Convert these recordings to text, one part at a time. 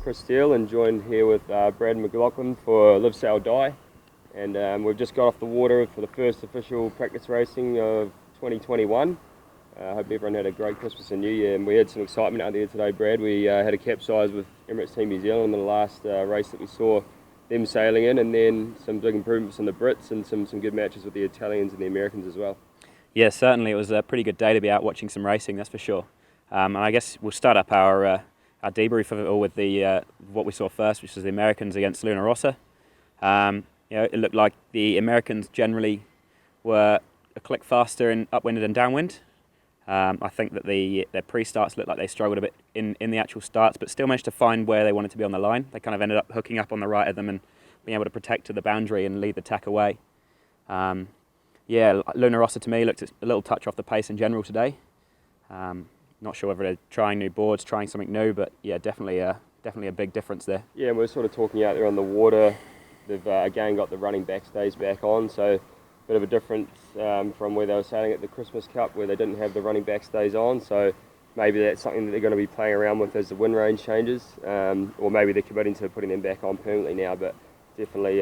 Chris Steele and joined here with Brad McLaughlin for Live Sail Die, and we've just got off the water for the first official practice racing of 2021. I hope everyone had a great Christmas and New Year, and we had some excitement out there today, Brad. We had a capsize with Emirates Team New Zealand in the last race that we saw them sailing in, and then some big improvements in the Brits and some good matches with the Italians and the Americans as well. Yeah, certainly it was a pretty good day to be out watching some racing, that's for sure. And I guess we'll start up our debrief of it all with the what we saw first, which was the Americans against Luna Rossa. It looked like the Americans generally were a click faster in upwind and downwind. I think that their pre-starts looked like they struggled a bit in the actual starts, but still managed to find where they wanted to be on the line. They kind of ended up hooking up on the right of them and being able to protect to the boundary and lead the tack away. Luna Rossa to me looked a little touch off the pace in general today. Not sure whether they're trying new boards, trying something new, but yeah, definitely a big difference there. Yeah, and we're sort of talking out there on the water. They've again got the running backstays back on, so a bit of a difference from where they were sailing at the Christmas Cup, where they didn't have the running backstays on. So maybe that's something that they're going to be playing around with as the wind range changes, or maybe they're committing to putting them back on permanently now. But definitely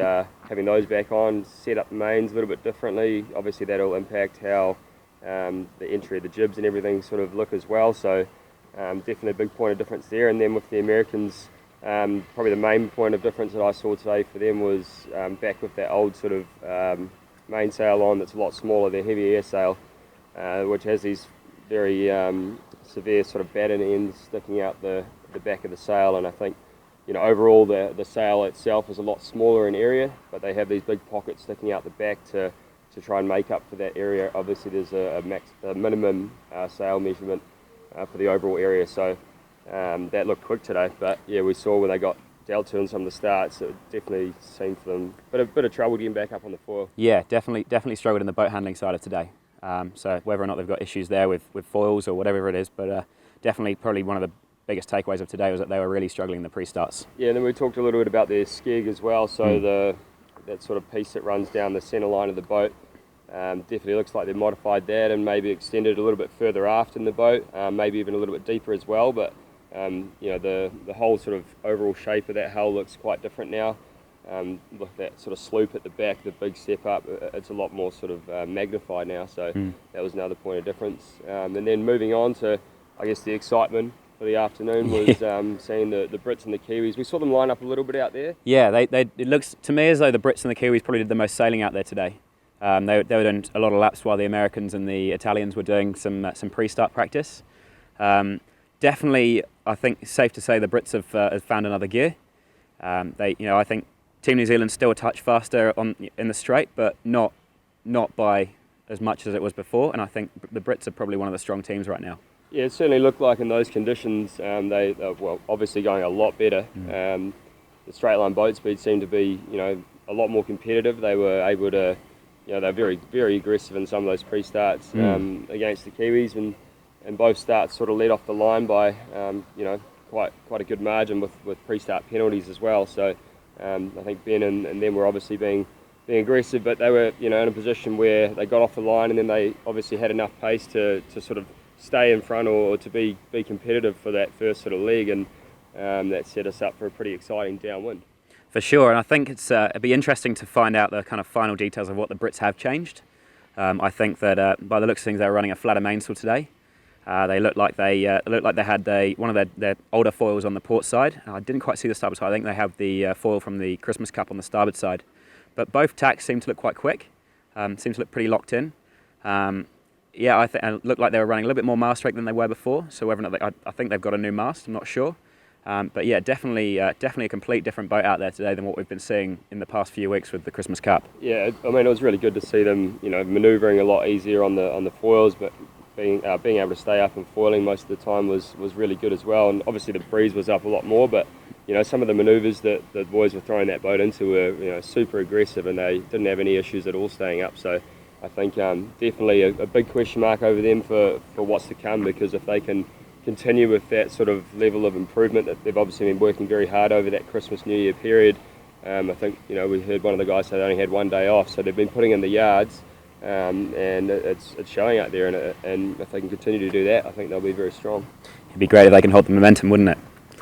having those back on, set up the mains a little bit differently. Obviously that'll impact how the entry of the jibs and everything sort of look as well. So definitely a big point of difference there. And then with the Americans, probably the main point of difference that I saw today for them was back with that old sort of mainsail on that's a lot smaller, their heavy air sail, which has these very severe sort of batten ends sticking out the back of the sail. And I think, overall the sail itself is a lot smaller in area, but they have these big pockets sticking out the back to try and make up for that area. Obviously there's a minimum sail measurement for the overall area, so that looked quick today. But yeah, we saw when they got dealt to in some of the starts, it definitely seemed for them a bit of trouble getting back up on the foil. Yeah, definitely struggled in the boat handling side of today. So whether or not they've got issues there with foils or whatever it is, but definitely probably one of the biggest takeaways of today was that they were really struggling in the pre-starts. Yeah, and then we talked a little bit about their skeg as well, so that sort of piece that runs down the centre line of the boat, definitely looks like they've modified that and maybe extended a little bit further aft in the boat, maybe even a little bit deeper as well. But the whole sort of overall shape of that hull looks quite different now. With that sort of sloop at the back, the big step up, it's a lot more sort of magnified now. So that was another point of difference. And then moving on to, I guess, the excitement for the afternoon was seeing the Brits and the Kiwis. We saw them line up a little bit out there. Yeah, it looks to me as though the Brits and the Kiwis probably did the most sailing out there today. They were doing a lot of laps while the Americans and the Italians were doing some pre-start practice. Definitely, I think it's safe to say the Brits have found another gear. I think Team New Zealand's still a touch faster in the straight, but not by as much as it was before. And I think the Brits are probably one of the strong teams right now. Yeah, it certainly looked like in those conditions they obviously going a lot better. The straight line boat speed seemed to be a lot more competitive. They were able to, they're very, very aggressive in some of those pre-starts against the Kiwis, and both starts sort of led off the line by quite a good margin with pre-start penalties as well. So I think Ben and them were obviously being aggressive, but they were in a position where they got off the line and then they obviously had enough pace to sort of stay in front or to be competitive for that first sort of leg, and that set us up for a pretty exciting downwind. For sure, and I think it'd be interesting to find out the kind of final details of what the Brits have changed. I think that by the looks of things, they were running a flatter mainsail today. They looked like they had one of their older foils on the port side. I didn't quite see the starboard side. I think they have the foil from the Christmas Cup on the starboard side. But both tacks seem to look quite quick. Seem to look pretty locked in. It looked like they were running a little bit more mast rake than they were before. So whether or not I think they've got a new mast, I'm not sure. But yeah, definitely a complete different boat out there today than what we've been seeing in the past few weeks with the Christmas Cup. Yeah, I mean, it was really good to see them, manoeuvring a lot easier on the foils, but being able to stay up and foiling most of the time was really good as well. And obviously the breeze was up a lot more, but some of the manoeuvres that the boys were throwing that boat into were super aggressive, and they didn't have any issues at all staying up. So I think definitely a big question mark over them for what's to come, because if they can continue with that sort of level of improvement that they've obviously been working very hard over that Christmas New Year period, I think we heard one of the guys say they only had one day off, so they've been putting in the yards. And it's showing out there, and if they can continue to do that, I think they'll be very strong. It'd be great if they can hold the momentum, wouldn't it?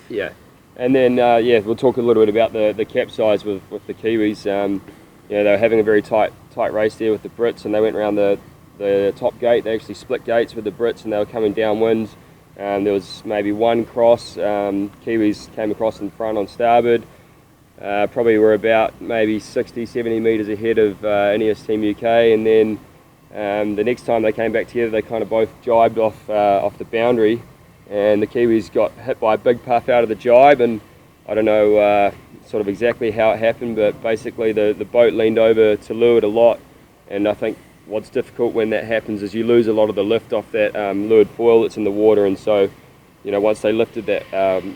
Yeah, And then yeah, we'll talk a little bit about the capsize with the Kiwis. You know, they were having a very tight race there with the Brits, and they went around the top gate. They actually split gates with the Brits, and they were coming downwind. There was maybe one cross. Kiwis came across in front on starboard. Probably were about maybe 60, 70 metres ahead of INEOS Team UK, and then the next time they came back together, they kind of both jibed off the boundary, and the Kiwis got hit by a big puff out of the jibe, and I don't know sort of exactly how it happened, but basically the boat leaned over to leeward a lot, and I think what's difficult when that happens is you lose a lot of the lift off that leeward foil that's in the water, and so you know, once they lifted that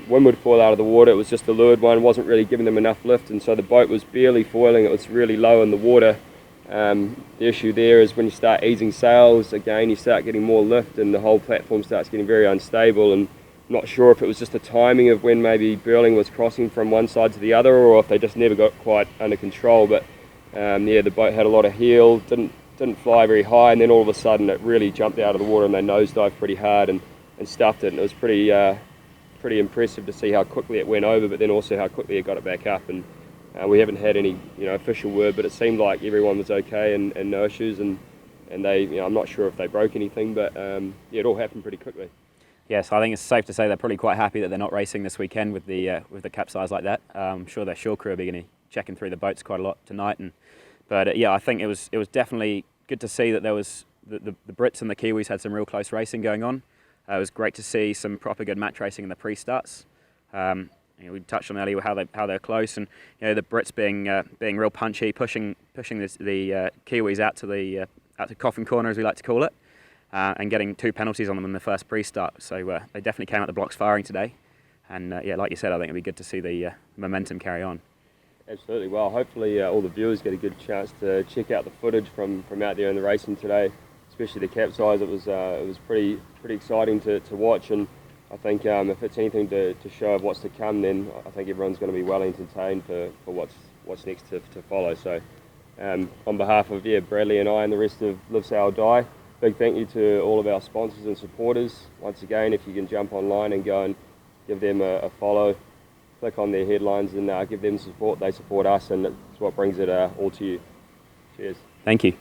windward foil out of the water, it was just the leeward one, wasn't really giving them enough lift, and so the boat was barely foiling, it was really low in the water. The issue there is when you start easing sails, again you start getting more lift and the whole platform starts getting very unstable, and not sure if it was just the timing of when maybe Burling was crossing from one side to the other, or if they just never got quite under control, but yeah, the boat had a lot of heel, didn't fly very high, and then all of a sudden it really jumped out of the water and they nosedived pretty hard and stuffed it, and it was pretty impressive to see how quickly it went over, but then also how quickly it got it back up. And we haven't had any official word, but it seemed like everyone was okay and no issues, and they I'm not sure if they broke anything, but yeah, it all happened pretty quickly. Yes, I think it's safe to say they're probably quite happy that they're not racing this weekend with the capsize like that. I'm sure their shore crew will be going to checking through the boats quite a lot tonight, but yeah, I think it was definitely good to see that there was the Brits and the Kiwis had some real close racing going on. It was great to see some proper good match racing in the pre-starts. We touched on earlier how they're close, and the Brits being real punchy, pushing the Kiwis out to coffin corner, as we like to call it, and getting 2 penalties on them in the first pre-start. So they definitely came out the blocks firing today, and yeah, like you said, I think it'd be good to see the momentum carry on. Absolutely. Well, hopefully all the viewers get a good chance to check out the footage from out there in the racing today, especially the capsize. It was pretty exciting to watch, and I think if it's anything to show of what's to come, then I think everyone's going to be well entertained for what's next to follow. So on behalf of Bradley and I and the rest of Live Sail Die, big thank you to all of our sponsors and supporters. Once again, if you can jump online and go and give them a follow, click on their headlines and give them support. They support us, and it's what brings it all to you. Cheers. Thank you.